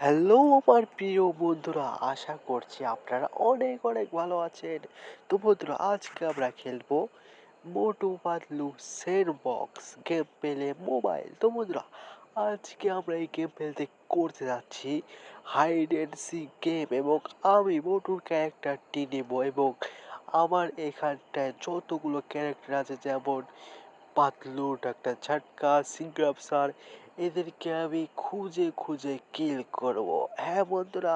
Hello আমার প্রিয় বন্ধুরা, আশা করছি আপনারা অনেক অনেক ভালো আছেন। তো বন্ধুরা, আজকে আমরা খেলবো মোটু পাতলু স্যান্ডবক্স গেম পেলে মোবাইল। তো বন্ধুরা, আজকে আমরা এই গেম খেলতে করতে যাচ্ছি হাইড অ্যান্ড সিক গেম, এবং আমি মোটুর ক্যারেক্টারটি নেব। এবং আমার এখানটায় যতগুলো ক্যারেক্টার আছে, যেমন পাতলু, ডাক্তার ঝাটকা, সিংগ্রাম স্যার, এদেরকে আমি খুঁজে খুঁজে কিল করব। হ্যাঁ বন্ধুরা,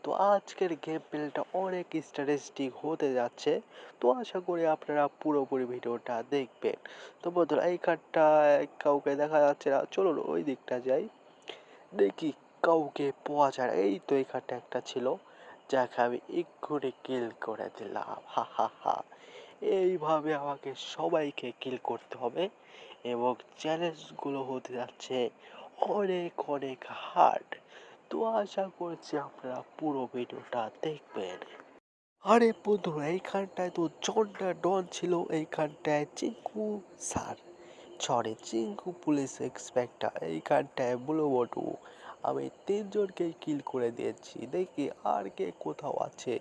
তো আজকের গেম প্লেটা অনেক ইন্টারেস্টিং হতে যাচ্ছে। তো আশা করি আপনারা পুরোপুরি ভিডিওটা দেখবেন। তো বন্ধুরা, এই কার্ডটায় কাউকে দেখা যাচ্ছে না, চলুন ওই দিকটা যাই, দেখি কাউকে পাওয়া যায় না। এই তো এখানটা একটা ছিল, যাকে আমি এক্ষুনি কিল করে দিলাম। হা হা হা। এইভাবে আমাকে সবাইকে কিল করতে হবে, এবং চ্যালেঞ্জগুলো হতে যাচ্ছে অনেক অনেক হার্ড। তো আশা করছি আপনারা পুরো ভিডিওটা দেখবেন। আরে বন্ধুরা, এইখানটায় তো জন্ডা ডন ছিল, এইখানটায় Chinku sir, sorry Chinku police inspector, এইখানটায় ব্লু বটু। আমি তিনজনকেই কিল করে দিয়েছি, দেখি আর কে কোথাও আছে।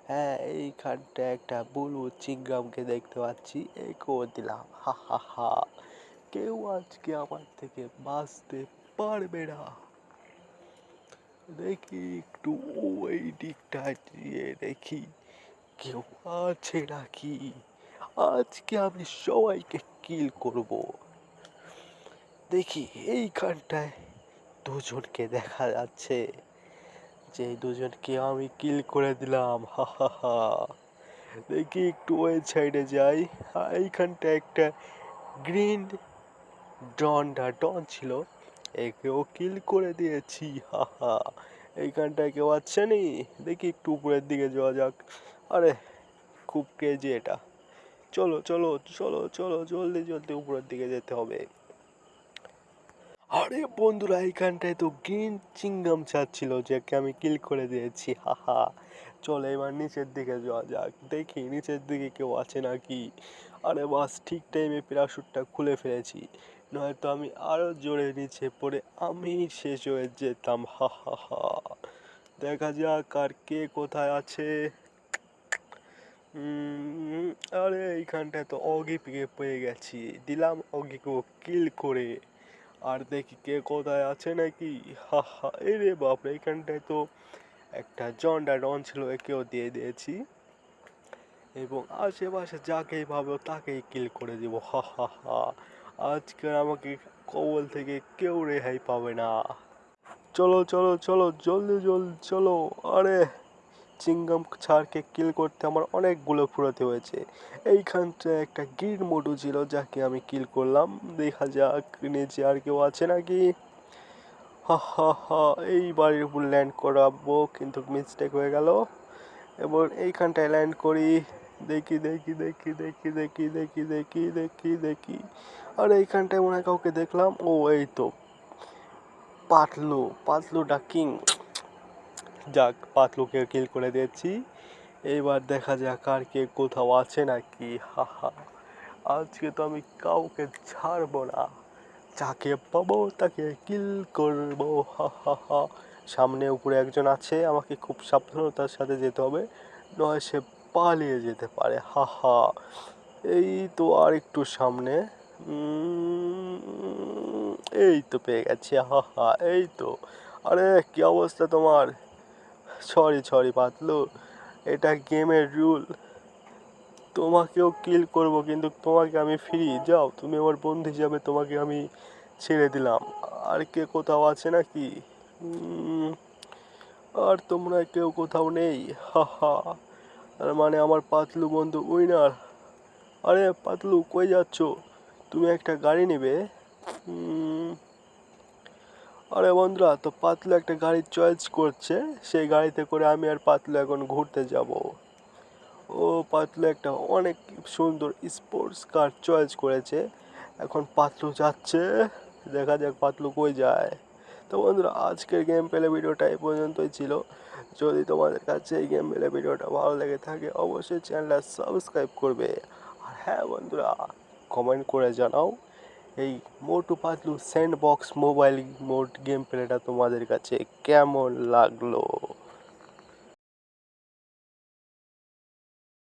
হ্যাঁ, এইখানটায় একটা ব্লু চিংগামকে দেখতে পাচ্ছি, একেও দিলাম। হা হা হা। কেউ আজকে আমার থেকে বাঁচতে পারবে না। দেখি একটু ওই দিকটা দিয়ে দেখি কেউ আছে নাকি। আজকে আমি সবাইকে কিল করব। দেখি এইখানটায় দুজনকে দেখা যাচ্ছে, যে দুজনকে আমি কিল করে দিলাম। হা হা হা। দেখি একটু ওই সাইডে যাই। এইখানটায় একটা গ্রিন ডন ছিল, একেও কিল করে দিয়েছি। হা হা। এইখানটায় কেউ আছে নি, দেখি একটু উপরের দিকে যাওয়া যাক। আরে খুব ক্রেজি এটা। চলো চলো চলো চলো, জলদি জলদি উপরের দিকে যেতে হবে। আরে বন্ধুরা, এইখানটায় তো গ্রিন চিংগাম ছিল, যাকে আমি কিল করে দিয়েছি। হা হা। চলো এবার নিচের দিকে যাওয়া যাক, দেখি নিচের দিকে কেউ আছে নাকি। আরে বাস, ঠিক টাইমে প্যারাশুটটা খুলে ফেলেছি, নয়তো আমি আরো জোরে নিচে পড়ে আমি শেষ হয়ে যেতাম। হা হা হা। দেখা যাক আর কে কোথায় আছে। আরে এইখানটায় তো অগিকে পেয়ে গেছি, দিলাম অগিকেও কিল করে। আর দেখি কে কোথায় আছে নাকি। হা হা। এই রে বাপরে, এইখানটায় তো একটা জন্ডা ডন ছিল, একেও দিয়ে দিয়েছি, এবং আশেপাশে যাকেই পাবো তাকেই কিল করে দিব। হা হা হা। আজকে আমাকে কবল থেকে কেউ রেহাই পাবে না। চলো চলো চলো, জলদি জলদি চলো। আরে চিংগাম ছাড়কে কিল করতে আমার অনেকগুলো ফুরাতে হয়েছে। এইখানটায় একটা গ্রিন মোটু ছিল, যাকে আমি কিল করলাম। দেখা যাক নিচে আর কেউ আছে নাকি। হা হা হা। এই বাড়ির উপর ল্যান্ড করাবো, কিন্তু মিস্টেক হয়ে গেল। এবার এইখানটায় ল্যান্ড করি। দেখি দেখি দেখি দেখি দেখি দেখি দেখি দেখি দেখি। আর এইখানটায় মনে হয় কাউকে দেখলাম। ও এই তো পাতলু, পাতলুটা কিং। যাক, পাতলুকে কিল করে দিয়েছি। এইবার দেখা যাক আর কে কোথাও আছে নাকি। হা হা। আজকে তো আমি কাউকে ছাড়বো না, যাকে পাবো তাকে কিল করবো। হা হা হা। সামনে উপরে একজন আছে, আমাকে খুব সাবধানতার সাথে যেতে হবে, নয় সে পালিয়ে যেতে পারে। হা হা। এই তো আর একটু সামনে। এই তো পেয়ে গেছি। হা হা। এই তো। আরে কি অবস্থা তোমার? সরি সরি পাতলু, এটা গেমের রুল। তোমাকেও কিল করব, কিন্তু তোমাকে আমি ফ্রি, যাও তুমি আমার বন্ধু হিসাবে, তোমাকে আমি ছেড়ে দিলাম। আর কে কোথাও আছে নাকি? আর তোমরা কেউ কোথাও নেই। হা হা। তার মানে আমার পাতলু বন্ধু উইনার। আরে পাতলু, কই যাচ্ছ? তুমি একটা গাড়ি নেবে? আরে বন্ধুরা, তো পাতলু একটা গাড়ি চয়েস করছে, সেই গাড়িতে করে আমি আর পাতলু এখন ঘুরতে যাব। ও পাতলু একটা অনেক সুন্দর স্পোর্টস কার চয়েস করেছে, এখন পাতলু যাচ্ছে। দেখা যাক পাতলু কই যায়। তো বন্ধুরা, আজকের গেম প্লে ভিডিওটা এই পর্যন্তই ছিল। যদি তোমাদের কাছে এই গেম প্লে ভিডিওটা ভালো লেগে থাকে, অবশ্যই চ্যানেলটা সাবস্ক্রাইব করবে। আর হ্যাঁ বন্ধুরা, কমেন্ট করে জানাও এই Motu Patlu sandbox mobile mode game প্লেটা তোমাদের কাছে কেমন লাগলো?